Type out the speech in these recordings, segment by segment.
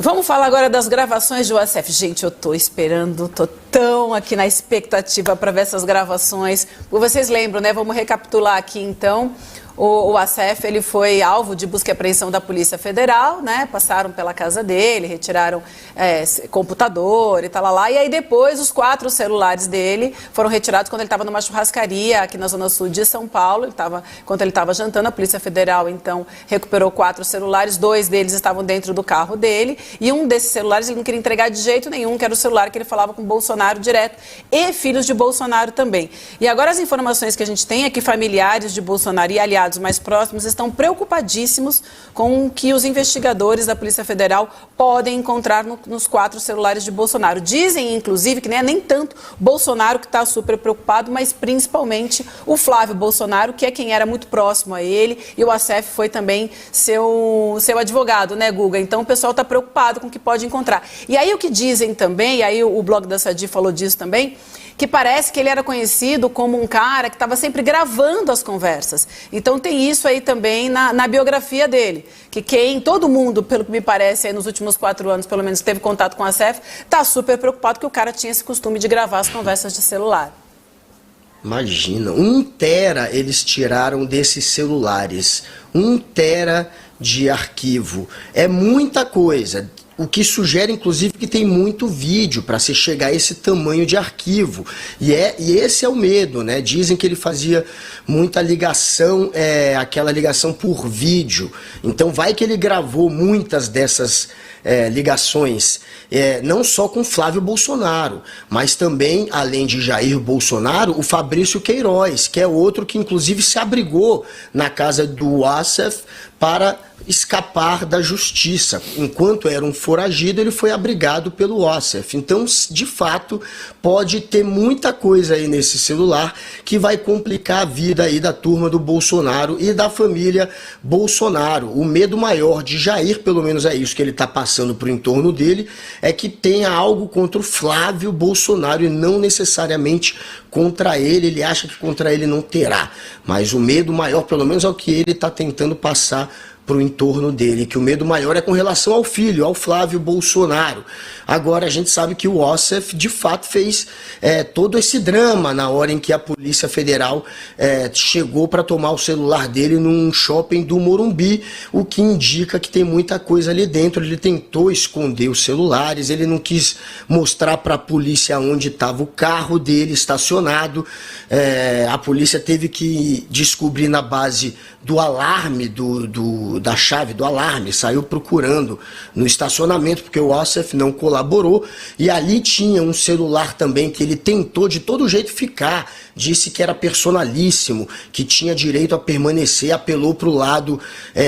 Vamos falar agora das gravações do ASEF. Gente, eu tô esperando, tô tão aqui na expectativa para ver essas gravações. Vocês lembram, né? Vamos recapitular aqui então. O ASEF, ele foi alvo de busca e apreensão da Polícia Federal, né? Passaram pela casa dele, retiraram computador e tal lá. E aí depois os 4 celulares dele foram retirados quando ele estava numa churrascaria aqui na Zona Sul de São Paulo. Enquanto ele estava jantando, a Polícia Federal então recuperou 4 celulares, 2 deles estavam dentro do carro dele. E um desses celulares ele não queria entregar de jeito nenhum, que era o celular que ele falava com Bolsonaro direto e filhos de Bolsonaro também. E agora as informações que a gente tem é que familiares de Bolsonaro e aliados mais próximos estão preocupadíssimos com o que os investigadores da Polícia Federal podem encontrar nos 4 celulares de Bolsonaro. Dizem, inclusive, que não é nem tanto Bolsonaro que está super preocupado, mas principalmente o Flávio Bolsonaro, que é quem era muito próximo a ele, e o ASEF foi também seu advogado, né, Guga? Então o pessoal está preocupado com o que pode encontrar. E aí o que dizem também, e aí o blog da Sadi falou disso também, que parece que ele era conhecido como um cara que estava sempre gravando as conversas. Então tem isso aí também na biografia dele, que todo mundo, pelo que me parece, aí nos últimos 4 anos, pelo menos, teve contato com a ASEF, está super preocupado que o cara tinha esse costume de gravar as conversas de celular. Imagina, 1 tera eles tiraram desses celulares, 1 tera de arquivo, é muita coisa. O que sugere, inclusive, que tem muito vídeo para se chegar a esse tamanho de arquivo. E esse é o medo, né? Dizem que ele fazia muita ligação, aquela ligação por vídeo. Então vai que ele gravou muitas dessas ligações, não só com Flávio Bolsonaro, mas também, além de Jair Bolsonaro, o Fabrício Queiroz, que é outro que inclusive se abrigou na casa do ASEF para escapar da justiça. Enquanto era um foragido, ele foi abrigado pelo ASEF. Então, de fato, pode ter muita coisa aí nesse celular que vai complicar a vida aí da turma do Bolsonaro e da família Bolsonaro. O medo maior de Jair, pelo menos é isso que ele está passando para o entorno dele, é que tenha algo contra o Flávio Bolsonaro e não necessariamente contra ele. Ele acha que contra ele não terá, mas o medo maior, pelo menos, é o que ele está tentando passar para o entorno dele, que o medo maior é com relação ao filho, ao Flávio Bolsonaro. Agora a gente sabe que o ASEF de fato fez todo esse drama na hora em que a Polícia Federal chegou para tomar o celular dele num shopping do Morumbi, o que indica que tem muita coisa ali dentro. Ele tentou esconder os celulares, ele não quis mostrar para a polícia onde estava o carro dele estacionado. A polícia teve que descobrir na base do alarme, da chave do alarme, saiu procurando no estacionamento, porque o ASEF não colaborou, e ali tinha um celular também que ele tentou de todo jeito ficar, disse que era personalíssimo, que tinha direito a permanecer, apelou para o lado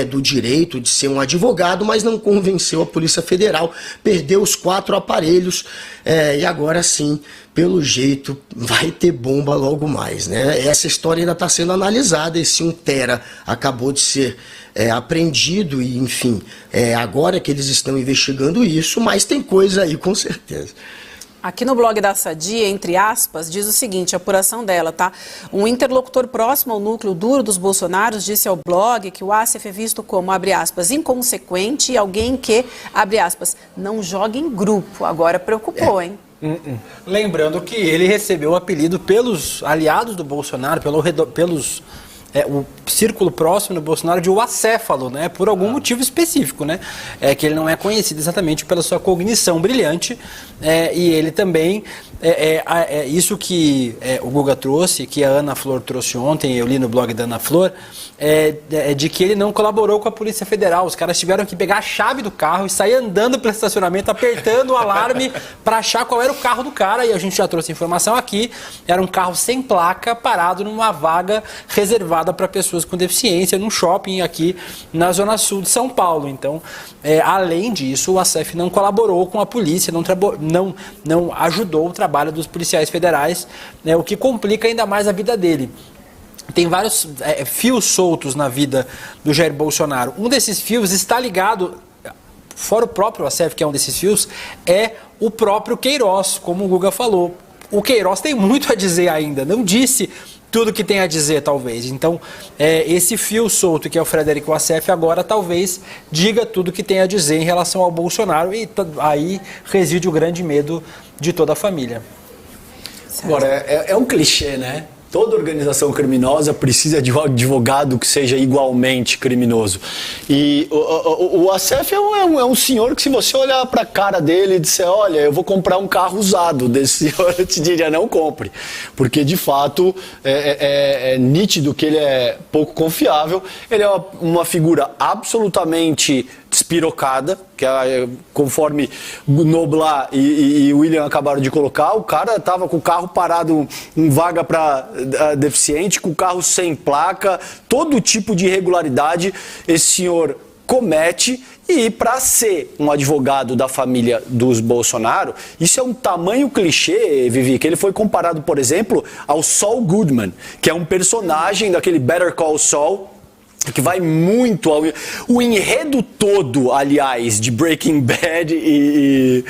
do direito de ser um advogado, mas não convenceu a Polícia Federal, perdeu os 4 aparelhos, e agora sim, pelo jeito, vai ter bomba logo mais, né? Essa história ainda está sendo analisada, esse 1 tera acabou de ser apreendido e, enfim, agora que eles estão investigando isso, mas tem coisa aí com certeza. Aqui no blog da Sadi, entre aspas, diz o seguinte, a apuração dela, tá? Um interlocutor próximo ao núcleo duro dos Bolsonaros disse ao blog que o ASEF é visto como, abre aspas, inconsequente e alguém que, abre aspas, não joga em grupo. Agora preocupou, hein? Lembrando que ele recebeu o apelido pelos aliados do Bolsonaro, o círculo próximo do Bolsonaro de o acéfalo, né? Por algum motivo específico, né? Que ele não é conhecido exatamente pela sua cognição brilhante, e ele também, isso que o Guga trouxe, que a Ana Flor trouxe ontem, eu li no blog da Ana Flor, de que ele não colaborou com a Polícia Federal. Os caras tiveram que pegar a chave do carro e sair andando pelo estacionamento, apertando o alarme para achar qual era o carro do cara, e a gente já trouxe informação aqui, era um carro sem placa, parado numa vaga reservada para pessoas com deficiência, num shopping aqui na Zona Sul de São Paulo. Então, além disso, o ASEF não colaborou com a polícia, não ajudou o trabalho dos policiais federais, o que complica ainda mais a vida dele. Tem vários fios soltos na vida do Jair Bolsonaro. Um desses fios está ligado, fora o próprio ASEF, que é um desses fios, é o próprio Queiroz, como o Guga falou. O Queiroz tem muito a dizer ainda, não disse tudo que tem a dizer, talvez. Então, esse fio solto que é o Frederico Wassef agora talvez diga tudo que tem a dizer em relação ao Bolsonaro, e aí reside o grande medo de toda a família. Agora, é um clichê, né? Toda organização criminosa precisa de um advogado que seja igualmente criminoso. E o Wassef é um senhor que, se você olhar para a cara dele e disser, olha, eu vou comprar um carro usado desse senhor, eu te diria, não compre. Porque, de fato, é nítido que ele é pouco confiável. Ele é uma figura absolutamente despirocada, que conforme Noblar e William acabaram de colocar, o cara estava com o carro parado em vaga para deficiente, com o carro sem placa, todo tipo de irregularidade esse senhor comete. E para ser um advogado da família dos Bolsonaro, isso é um tamanho clichê, Vivi, que ele foi comparado, por exemplo, ao Saul Goodman, que é um personagem daquele Better Call Saul, que vai muito ao... O enredo todo, aliás, de Breaking Bad e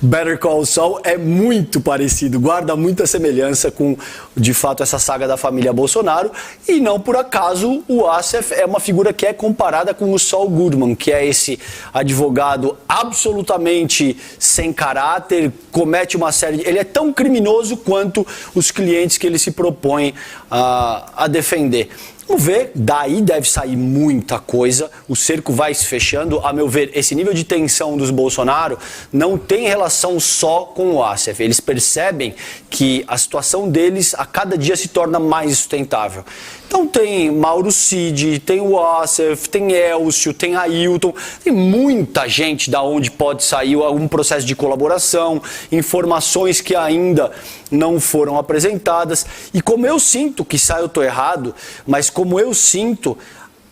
Better Call Saul é muito parecido, guarda muita semelhança com, de fato, essa saga da família Bolsonaro, e não por acaso o Wassef é uma figura que é comparada com o Saul Goodman, que é esse advogado absolutamente sem caráter, comete uma série de... Ele é tão criminoso quanto os clientes que ele se propõe a defender. Vamos ver, daí deve sair muita coisa, o cerco vai se fechando. A meu ver, esse nível de tensão dos Bolsonaro não tem relação só com o Wassef. Eles percebem que a situação deles a cada dia se torna mais sustentável. Então tem Mauro Cid, tem o Wassef, tem Elcio, tem Ailton, tem muita gente da onde pode sair algum processo de colaboração, informações que ainda não foram apresentadas. E como eu sinto, que eu estou errado, mas como eu sinto,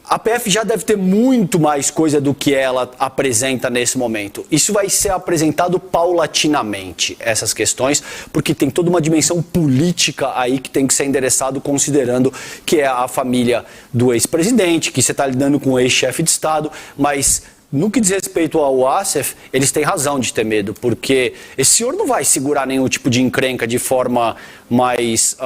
a PF já deve ter muito mais coisa do que ela apresenta nesse momento. Isso vai ser apresentado paulatinamente, essas questões, porque tem toda uma dimensão política aí que tem que ser endereçado, considerando que é a família do ex-presidente, que você está lidando com o ex-chefe de Estado, mas... No que diz respeito ao Wassef, eles têm razão de ter medo, porque esse senhor não vai segurar nenhum tipo de encrenca de forma mais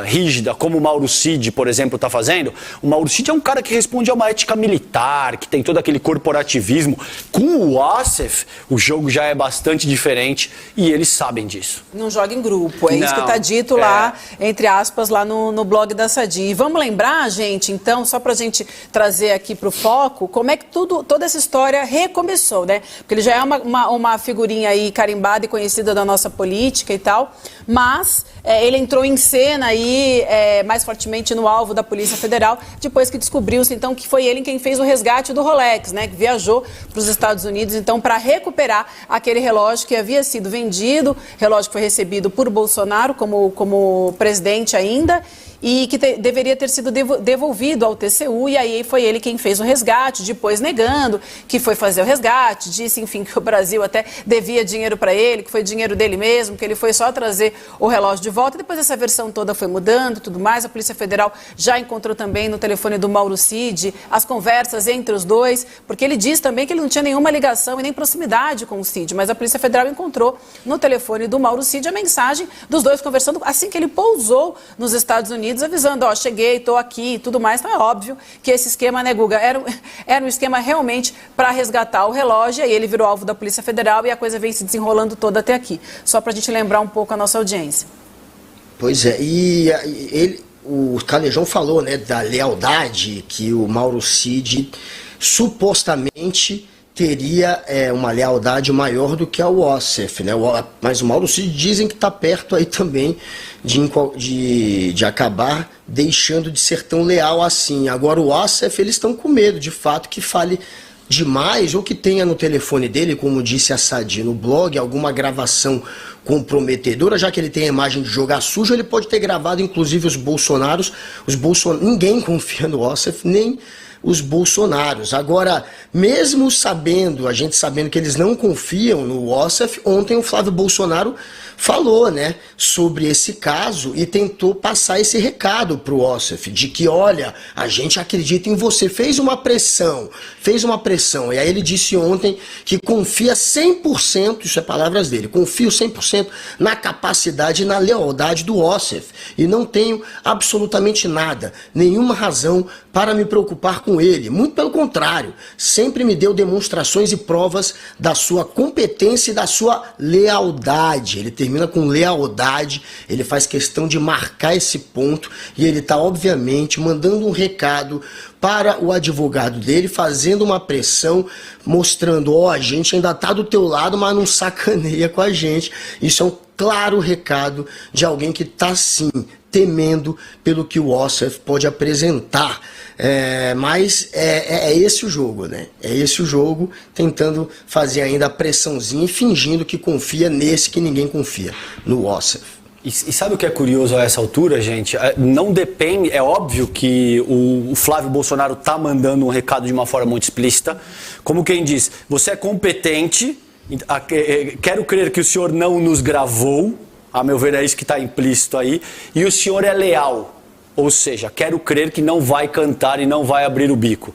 rígida, como o Mauro Cid, por exemplo, está fazendo. O Mauro Cid é um cara que responde a uma ética militar, que tem todo aquele corporativismo. Com o Wassef, o jogo já é bastante diferente e eles sabem disso. Não joga em grupo, é isso que está dito lá, entre aspas, lá no blog da Sadia. E vamos lembrar, gente, então, só para a gente trazer aqui para o foco, como é que toda essa história recomeçou, né? Porque ele já é uma figurinha aí carimbada e conhecida da nossa política e tal, mas ele entrou em cena aí mais fortemente no alvo da Polícia Federal, depois que descobriu-se então que foi ele quem fez o resgate do Rolex, né? Que viajou para os Estados Unidos então para recuperar aquele relógio que havia sido vendido, relógio que foi recebido por Bolsonaro como presidente ainda, e que deveria ter sido devolvido ao TCU, e aí foi ele quem fez o resgate, depois negando que foi fazer o resgate, disse, enfim, que o Brasil até devia dinheiro para ele, que foi dinheiro dele mesmo, que ele foi só trazer o relógio de volta. Depois essa versão toda foi mudando e tudo mais. A Polícia Federal já encontrou também no telefone do Mauro Cid as conversas entre os dois, porque ele diz também que ele não tinha nenhuma ligação e nem proximidade com o Cid, mas a Polícia Federal encontrou no telefone do Mauro Cid a mensagem dos dois conversando assim que ele pousou nos Estados Unidos, avisando, ó, cheguei, tô aqui e tudo mais. Então é óbvio que esse esquema, né, Guga, era um esquema realmente para resgatar o relógio, e aí ele virou alvo da Polícia Federal e a coisa vem se desenrolando toda até aqui. Só para a gente lembrar um pouco a nossa audiência. Pois é, e o Calejão falou, né, da lealdade que o Mauro Cid supostamente teria uma lealdade maior do que a Wassef, né? Mas o Mauro Cid dizem que está perto aí também de acabar deixando de ser tão leal assim. Agora o Wassef, eles estão com medo, de fato, que fale demais ou que tenha no telefone dele, como disse a Sadia no blog, alguma gravação comprometedora, já que ele tem a imagem de jogar sujo, ele pode ter gravado inclusive os Bolsonaros. Ninguém confia no Wassef, nem os bolsonaros. Agora, mesmo a gente sabendo que eles não confiam no Ossef, ontem o Flávio Bolsonaro falou, né, sobre esse caso e tentou passar esse recado pro Ossef, de que, olha, a gente acredita em você, fez uma pressão, e aí ele disse ontem que confia 100%, isso é palavras dele, confio 100% na capacidade e na lealdade do Ossef, e não tenho absolutamente nada, nenhuma razão para me preocupar com ele, muito pelo contrário, sempre me deu demonstrações e provas da sua competência e da sua lealdade. Ele termina com lealdade, ele faz questão de marcar esse ponto e ele está obviamente mandando um recado para o advogado dele, fazendo uma pressão, mostrando, ó, a gente ainda tá do teu lado, mas não sacaneia com a gente. Isso é um claro recado de alguém que tá sim temendo pelo que o Ossef pode apresentar. Mas é esse o jogo, né? É esse o jogo, tentando fazer ainda a pressãozinha e fingindo que confia nesse que ninguém confia, no Ossef. E sabe o que é curioso a essa altura, gente? Não depende, é óbvio que o Flávio Bolsonaro está mandando um recado de uma forma muito explícita, como quem diz, você é competente, quero crer que o senhor não nos gravou, a meu ver é isso que está implícito aí, e o senhor é leal. Ou seja, quero crer que não vai cantar e não vai abrir o bico.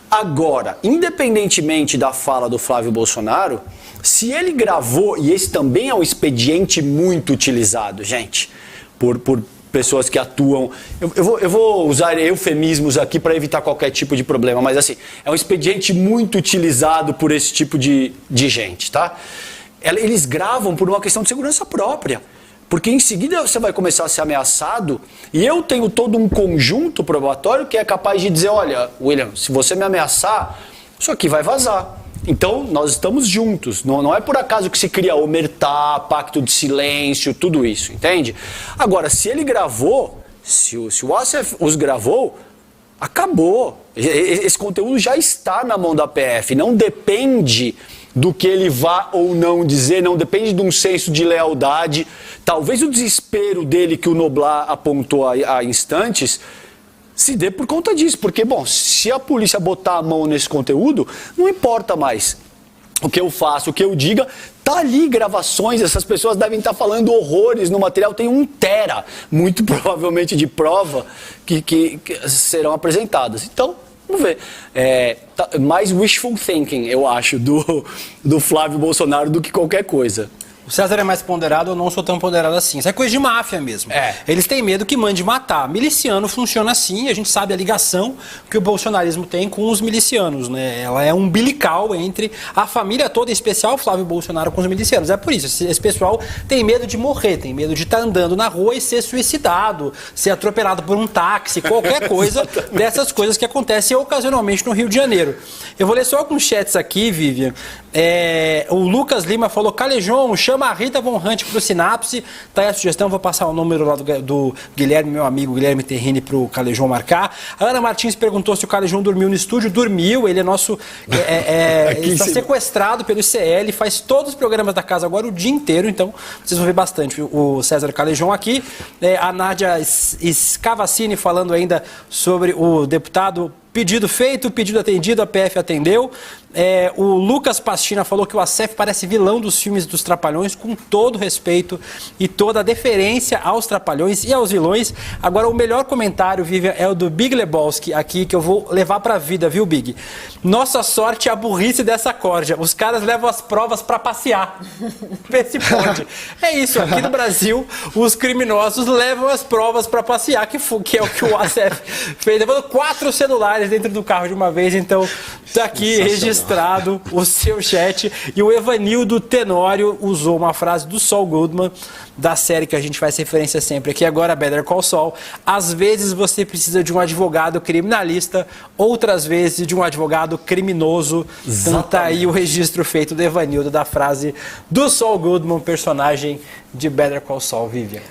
Agora, independentemente da fala do Flávio Bolsonaro, se ele gravou, e esse também é um expediente muito utilizado, gente, por pessoas que atuam... Eu vou usar eufemismos aqui para evitar qualquer tipo de problema, mas assim, é um expediente muito utilizado por esse tipo de gente, tá? Eles gravam por uma questão de segurança própria. Porque em seguida você vai começar a ser ameaçado e eu tenho todo um conjunto probatório que é capaz de dizer, olha, William, se você me ameaçar, isso aqui vai vazar. Então, nós estamos juntos. Não é por acaso que se cria omertá, pacto de silêncio, tudo isso, entende? Agora, se ele gravou, se o Ossef os gravou, acabou. Esse conteúdo já está na mão da PF, não depende do que ele vá ou não dizer, não depende de um senso de lealdade. Talvez o desespero dele que o Noblar apontou há instantes se dê por conta disso. Porque, bom, se a polícia botar a mão nesse conteúdo, não importa mais o que eu faço, o que eu diga, tá ali gravações, essas pessoas devem estar falando horrores no material, tem 1 tera, muito provavelmente de prova, que serão apresentadas. Então, vamos ver. Mais wishful thinking, eu acho, do Flávio Bolsonaro do que qualquer coisa. O César é mais ponderado, eu não sou tão ponderado assim. Isso é coisa de máfia mesmo. Eles têm medo que mande matar. Miliciano funciona assim, a gente sabe a ligação que o bolsonarismo tem com os milicianos, né? Ela é umbilical entre a família toda, em especial o Flávio Bolsonaro com os milicianos. É por isso, esse pessoal tem medo de morrer, tem medo de estar andando na rua e ser suicidado, ser atropelado por um táxi, qualquer coisa dessas coisas que acontecem ocasionalmente no Rio de Janeiro. Eu vou ler só alguns chats aqui, Vivian. O Lucas Lima falou, Calejão, chama a Rita Von Hunt pro Sinapse. Tá aí a sugestão, vou passar o número lá do Guilherme, meu amigo Guilherme Terrini, pro Calejão marcar. A Ana Martins perguntou se o Calejão dormiu no estúdio. Dormiu, ele é nosso... ele está sequestrado pelo ICL, faz todos os programas da casa agora o dia inteiro, então vocês vão ver bastante o César Calejão aqui. A Nádia Scavacini falando ainda sobre o deputado. Pedido feito, pedido atendido, a PF atendeu. O Lucas Pastina falou que o Ossef parece vilão dos filmes dos Trapalhões, com todo respeito e toda a deferência aos Trapalhões e aos vilões. Agora, o melhor comentário, Vivian, é o do Big Lebowski aqui, que eu vou levar pra vida, viu, Big? Nossa sorte é a burrice dessa corja. Os caras levam as provas pra passear. Vê se pode. É isso, aqui no Brasil, os criminosos levam as provas pra passear, que é o que o Ossef fez. Levando 4 celulares dentro do carro de uma vez, então tá aqui registrado o seu chat. E o Evanildo Tenório usou uma frase do Saul Goodman, da série que a gente faz referência sempre aqui agora, Better Call Saul. Às vezes você precisa de um advogado criminalista, outras vezes de um advogado criminoso. Então tá aí o registro feito do Evanildo da frase do Saul Goodman, personagem de Better Call Saul, Vivian.